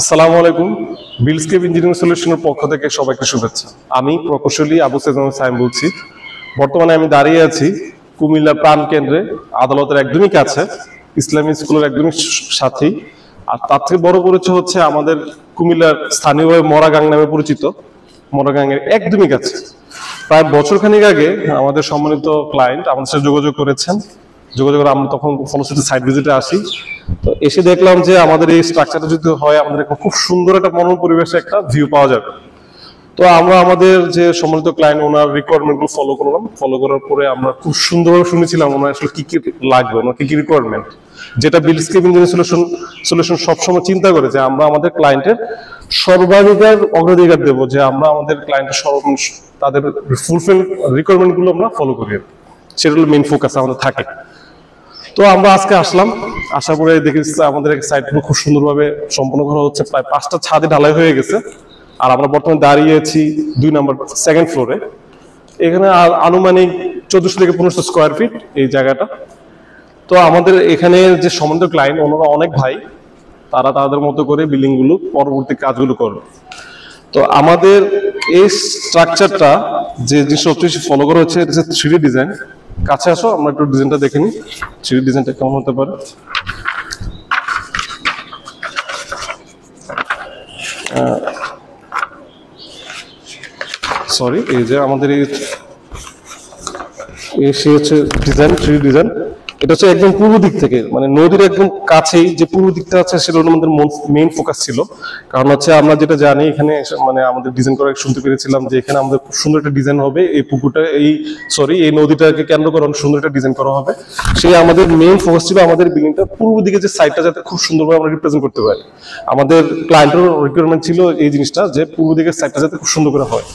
আসসালামু আলাইকুম। বিলস্কেপ ইঞ্জিনিয়ারিং সলিউশনের পক্ষ থেকে সবাইকে শুভেচ্ছা। আমি প্রকৌশলী আবু সাইম বলছি। বর্তমানে আমি দাঁড়িয়ে আছি কুমিল্লার প্রাণ কেন্দ্রে, আদালতের একদমই কাছে, ইসলামী স্কুলের একদমই সাথেই। আর তার থেকে বড় পরিচয় হচ্ছে আমাদের কুমিল্লার স্থানীয়ভাবে মরাগাং নামে পরিচিত, মরাগাংয়ের একদমই কাছে। প্রায় বছরখানেক আগে আমাদের সম্মানিত ক্লায়েন্ট আমাদের সাথে যোগাযোগ করেছেন। যোগাযোগ আমরা তখন ফলশ্রুতি সাইট ভিজিটে আসি। তো এসে দেখলাম যে আমাদের এই স্ট্রাকচারটা যদি হয়, আমাদের খুব সুন্দর একটা মনোরম পরিবেশে একটা ভিউ পাওয়া যাবে। তো আমরা আমাদের যে সম্মানিত ক্লায়েন্ট ওনার রিকোয়ারমেন্টগুলো ফলো করলাম। ফলো করার পরে আমরা খুব সুন্দরভাবে শুনেছিলাম ওনার আসলে কি কি লাগবে, ওনার কি কি রিকোয়ারমেন্ট, যেটা বিলস্কেপ ইঞ্জিনিয়ারিং সলিউশন সবসময় চিন্তা করে যে আমরা আমাদের ক্লায়েন্টের সর্বাধিকার অগ্রাধিকার দেবো, যে আমরা আমাদের ক্লায়েন্টের তাদের ফুলফিল রিকোয়ারমেন্ট গুলো আমরা ফলো করি। সেটা হলো মেইন ফোকাস আমাদের থাকে। তো আমরা আজকে আসলাম, আসার পরে দেখি আমাদের সাইটগুলো খুব সুন্দরভাবে সম্পন্ন করা হচ্ছে। প্রায় 5টা ছাদে ঢালাই হয়ে গেছে। আর আমরা বর্তমানে দাঁড়িয়ে আছি 2 নম্বর সেকেন্ড ফ্লোরে। এখানে আনুমানিক 1400 থেকে 1500 স্কোয়ার ফিট এই জায়গাটা। তো আমাদের এখানে যে সম্বন্ধ ক্লায়েন্ট, ওনারা অনেক ভাই, তারা তাদের মতো করে বিল্ডিং গুলো পরবর্তী কাজগুলো করবে। তো আমাদের এই স্ট্রাকচারটা যে জিনিসটা ফলো করা হচ্ছে, এটা হচ্ছে 3D ডিজাইন। কাছে আসো, আমরা একটু ডিজাইনটা দেখে নিই, 3D ডিজাইনটা কেমন হতে পারে। সরি, এই যে আমাদের এই হচ্ছে ডিজাইন, 3D ডিজাইন। এটা হচ্ছে একদম পূর্ব দিক থেকে, মানে নদীর একদম কাছেই যে পূর্ব দিকটা আছে, সেটা আমাদের মেইন ফোকাস ছিল। কারণ হচ্ছে আমরা যেটা জানি, এখানে মানে আমাদের ডিজাইন করে শুনতে পেরেছিলাম যে এখানে আমাদের খুব সুন্দর একটা ডিজাইন হবে, এই পুকুরটা এই নদীটাকে কেন্দ্র করে অনেক সুন্দর একটা ডিজাইন করা হবে। সেই আমাদের মেইন ফোকাস ছিল আমাদের বিল্ডিংটা পূর্ব দিকে যে সাইডটা যাতে খুব সুন্দরভাবে আমরা রিপ্রেজেন্ট করতে পারি। আমাদের ক্লায়েন্টের রিকোয়ারমেন্ট ছিল এই জিনিসটা, যে পূর্ব দিকের সাইডটা যাতে খুব সুন্দর করে হয়।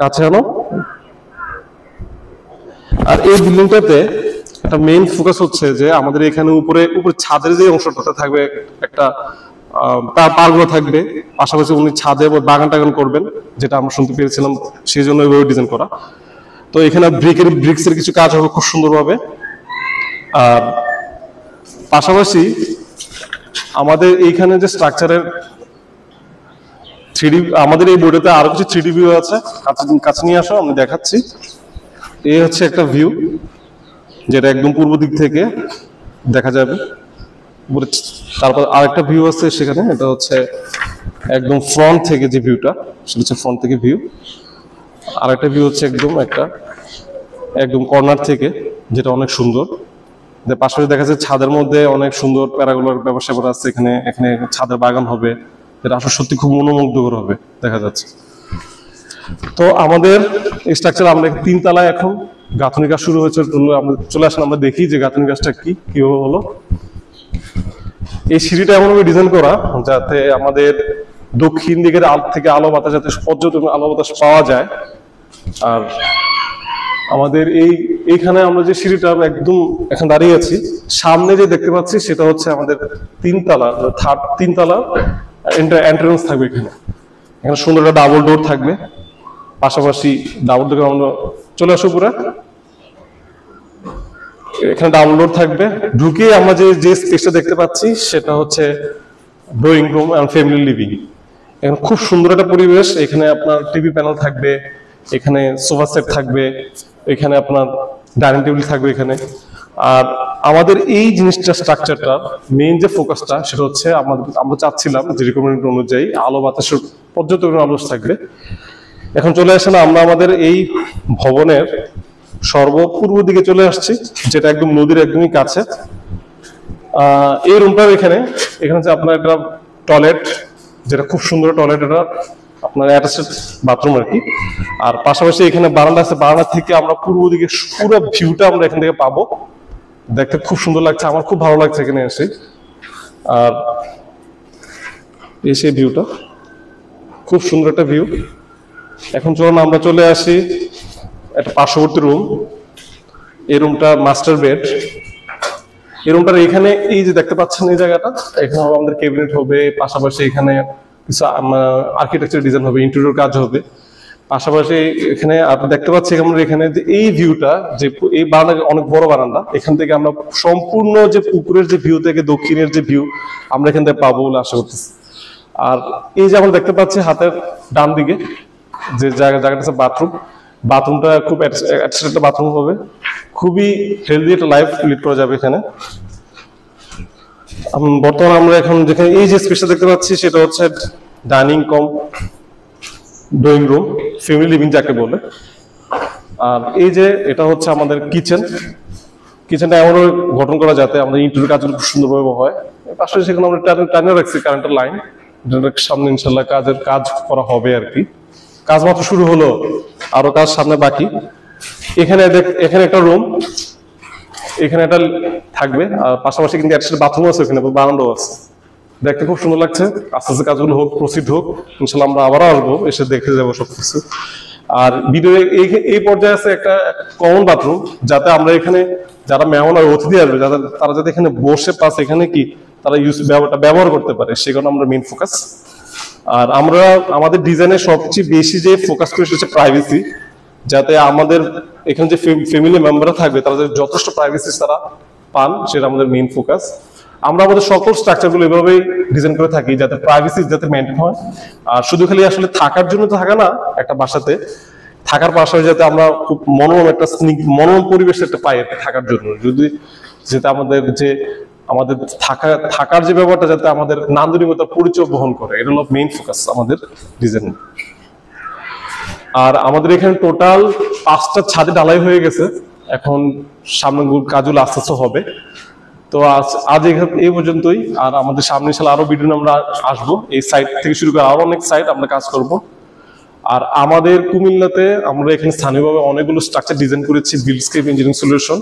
কাছে আনো। আর এই বিল্ডিংটাতে একটা মেইন ফোকাস হচ্ছে যে আমাদের এখানে উপরে ছাদের যে অংশটা থাকবে, একটা পারগুলো থাকবে, পাশাপাশি উনি ছাদে বাগান টাগান করবেন, যেটা আমরা শুনতে পেরেছিলাম, সেই জন্য ওইভাবে ডিজাইন করা। তো এখানে ব্রিক্সের কিছু কাজ হবে খুব সুন্দরভাবে। আর পাশাপাশি আমাদের এইখানে যে স্ট্রাকচারের 3D, আমাদের এই বোর্ডেতে আরো কিছু 3D ভিউ আছে। কাছে নিয়ে আসো, আমি দেখাচ্ছি। এই হচ্ছে একটা ভিউ, যেটা একদম পূর্ব দিক থেকে দেখা যাবে। তারপর আরেকটা ভিউ আছে সেখানে, এটা হচ্ছে একদম ফ্রন্ট থেকে যে ভিউটা, সেটা হচ্ছে ফ্রন্ট থেকে ভিউ। আরেকটা ভিউ হচ্ছে একদম কর্নার থেকে, যেটা অনেক সুন্দর। পাশাপাশি দেখা যাচ্ছে ছাদের মধ্যে অনেক সুন্দর প্যারাগুলার ব্যবসা করা আছে। এখানে ছাদের বাগান হবে, এটা আসলে সত্যি খুব মনোমুগ্ধকর হবে দেখা যাচ্ছে। তো আমাদের এই স্ট্রাকচার, আমরা 3 তলায় এখন গাঁথনি কাজ শুরু হয়েছে। আমরা চলে আসলাম, আমরা দেখি যে গাঁথনি কাজটা কিভাবে হলো। এই সিঁড়িটা এমনভাবে ডিজাইন করা যাতে আমাদের দক্ষিণ দিকের থেকে আলো বাতাস, যাতে পর্যটন আলো বাতাস পাওয়া যায়। আর আমাদের এইখানে আমরা যে সিঁড়িটা একদম এখন দাঁড়িয়ে আছি, সামনে যে দেখতে পাচ্ছি সেটা হচ্ছে আমাদের 3 তলা এন্ট্রান্স থাকবে। এখানে সুন্দর একটা ডাবল ডোর থাকবে। পাশাপাশি ডাবল ডোর, আমরা চলে আসো পুরো, এখানে ডাবল ডোর থাকবে। ঢুকে আমরা যে স্পেসটা দেখতে পাচ্ছি, সেটা হচ্ছে drawing room and family living. এখানে খুব সুন্দর একটা পরিবেশ। এখানে আপনার টিভি প্যানেল থাকবে, এখানে সোফা সেট থাকবে, এখানে আপনার ডাইনিং টেবিল থাকবে এখানে। আর আমাদের এই জিনিসটা স্ট্রাকচারটা মেইন যে ফোকাসটা, সেটা হচ্ছে আমরা চাচ্ছিলাম যে রিকমেন্ড অনুযায়ী আলো বাতাসের পর্যাপ্ত আলো থাকবে। এখন চলে আসলে আমরা আমাদের এই ভবনের সর্বপূর্ব দিকে চলে আসছি, যেটা একদম নদীর একদমই কাছে। এই রুমটা এখানে হচ্ছে আপনার একটা টয়লেট, যেটা খুব সুন্দর টয়লেট, এটা আপনার অ্যাটাচড বাথরুম আর কি। আর পাশাপাশি এখানে বারান্দা আছে, বারান্দা থেকে আমরা পূর্ব দিকে পুরো ভিউটা আমরা এখান থেকে পাবো। দেখতে খুব সুন্দর লাগছে, আমার খুব ভালো লাগছে এখানে এসে। আর এই সেই ভিউটা, খুব সুন্দর একটা ভিউ। এখন চলুন আমরা চলে আসি একটা পার্শ্ববর্তী রুম। এই রুমটা মাস্টার বেড। এই রুমটার এখানে এই যে দেখতে পাচ্ছেন এই জায়গাটা, এখানে আমাদের ক্যাবিনেট হবে। পাশাপাশি এখানে কিছু আর্কিটেকচার ডিজাইন হবে, ইন্টেরিয়র কাজ হবে। পাশাপাশি এখানে আপনি দেখতে পাচ্ছেন এখানে যে এই ভিউটা, যে এই বারান্দা অনেক বড় বারান্দা, এখান থেকে আমরা সম্পূর্ণ যে পুকুরের যে ভিউ থেকে দক্ষিণের যে ভিউ আমরা এখান থেকে পাবো বলে আশা করতেছি। আর এই যে আমরা দেখতে পাচ্ছি হাতের ডান দিকে যে জায়গাটা আছে বাথরুমটা খুব একটা বাথরুম হবে, খুবই হেলদি একটা লাইফ লিড করা যাবে এখানে। বর্তমানে আমরা এখন যেখানে এই যে স্পেসটা দেখতে পাচ্ছি সেটা হচ্ছে ডাইনিং কম ড্রয়িং রুম, ফ্যামিলি লিভিং যাকে বলে। আর এই যে এটা হচ্ছে আমাদের কিচেনটা এমন গঠন করা যাতে আমাদের ইন্টেরিয়র কাজগুলো খুব সুন্দরভাবে হয়। পাশাপাশি সেখানে আমরা টার্নে রাখছি কারেন্টের লাইন, সামনে ইনশাল্লাহ কাজ করা হবে আর কি। কাজ মাত্র শুরু হলো, আরো কাজ সামনে বাকি। এখানে একটা রুম, এখানে একটা থাকবে, আর পাশাপাশি কিন্তু একটা বাথরুম আছে, এখানে বারান্দাও আছে। দেখতে খুব সুন্দর লাগছে। আস্তে আস্তে কাজগুলো হোক, প্রসিড হোক, ইনশাল্লাহ আমরা আবারও আসবো, এসে দেখে যাবো সবকিছু। আর ভিডিও এই পর্যায়ে আছে একটা কমন বাথরুম, যাতে আমরা এখানে যারা মেহমান আর অতিথি আসবে তারা যাতে এখানে বসে পাস এখানে কি তারা ব্যবহার করতে পারে, সে কারণে আমরা মেইন ফোকাস। আর আমরা আমাদের ডিজাইনের সবচেয়ে বেশি যে ফোকাস করি সেটা হচ্ছে প্রাইভেসি, যাতে আমাদের এখানে যে ফ্যামিলি মেম্বাররা থাকবে তারা যথেষ্ট প্রাইভেসি তারা পান, সেটা আমাদের মেইন ফোকাস। আমরা আমাদের সকল স্ট্রাকচারগুলো এভাবেই ডিজাইন করে থাকি যাতে প্রাইভেসি যাতে মেনটেন হয়। আর শুধু খালি আসলে থাকার জন্য তো থাকা না, একটা বাসাতে থাকার পাশাপাশি যাতে আমরা খুব মনোরম পরিবেশ একটা পাই থাকার জন্য, যাতে আমাদের থাকার যে ব্যাপারটা যাতে আমাদের নান্দনিকতার পরিচয় বহন করে, এটা হলো মেইন ফোকাস আমাদের ডিজাইন। আর আমাদের এখানে টোটাল 5টা ছাদে ঢালাই হয়ে গেছে, এখন সামনে কাজগুলো আস্তে আস্তে হবে। তো আজ এই পর্যন্তই। আর আমাদের সামনে সালে আরো ভিডিও আমরা আসবো, এই সাইট থেকে শুরু করে আরো অনেক সাইট আমরা কাজ করব। আর আমাদের কুমিল্লাতে আমরা এখানে স্থানীয়ভাবে অনেকগুলো স্ট্রাকচার ডিজাইন করেছি বিল্ডস্কেপ ইঞ্জিনিয়ারিং সলিউশন।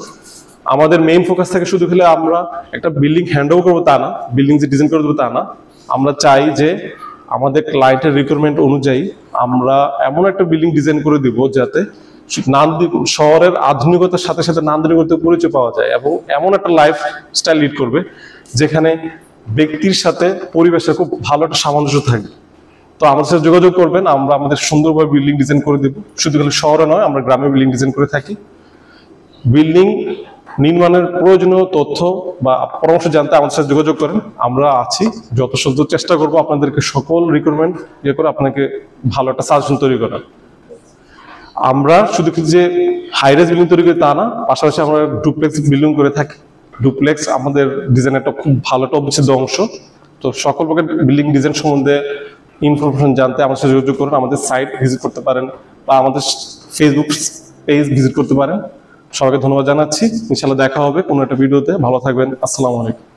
আমাদের মেইন ফোকাস থাকে শুধু খেলে আমরা একটা বিল্ডিং হ্যান্ড ওভার করবো তা না, বিল্ডিং যে ডিজাইন করে দেবো তা না। আমরা চাই যে আমাদের ক্লায়েন্টের রিকোয়ারমেন্ট অনুযায়ী আমরা এমন একটা বিল্ডিং ডিজাইন করে দিব যাতে শহরের আধুনিকতার সাথে সাথে নান্দনিকতার পরিচয় পাওয়া যায়, এবং এমন একটা লাইফ স্টাইল লিড করবে যেখানে ব্যক্তির সাথে পরিবেশের খুব ভালো একটা সামঞ্জস্য থাকবে। তো আমাদের সাথে যোগাযোগ করবেন, আমরা আমাদের সুন্দরভাবে বিল্ডিং ডিজাইন করে দেবো। শুধু খালি শহরে নয়, আমরা গ্রামে বিল্ডিং ডিজাইন করে থাকি। বিল্ডিং নির্মাণের প্রয়োজনীয় তথ্য বা পরামর্শ জানতে আমাদের সাথে যোগাযোগ করেন, আমরা আছি। যত সুন্দর চেষ্টা করবো আপনাদেরকে সকল রিকোয়ারমেন্ট করে আপনাকে ভালো একটা সাজেশন তৈরি করার। আমরা শুধু যে হাইরাইজ বিল্ডিং তৈরি করি তা না, পাশাপাশি আমরা ডুপ্লেক্স বিল্ডিং করে থাকি। ডুপ্লেক্স আমাদের ডিজাইন একটা খুব ভালো একটা অবিচ্ছেদ্য অংশ। তো সকল প্রকার বিল্ডিং ডিজাইন সম্বন্ধে ইনফরমেশন জানতে আমাদের সাথে যোগাযোগ করুন। আমাদের সাইট ভিজিট করতে পারেন বা আমাদের ফেসবুক পেজ ভিজিট করতে পারেন। সবাইকে ধন্যবাদ জানাচ্ছি। ইনশাআল্লাহ দেখা হবে কোনো একটা ভিডিওতে। ভালো থাকবেন। আসসালামু আলাইকুম।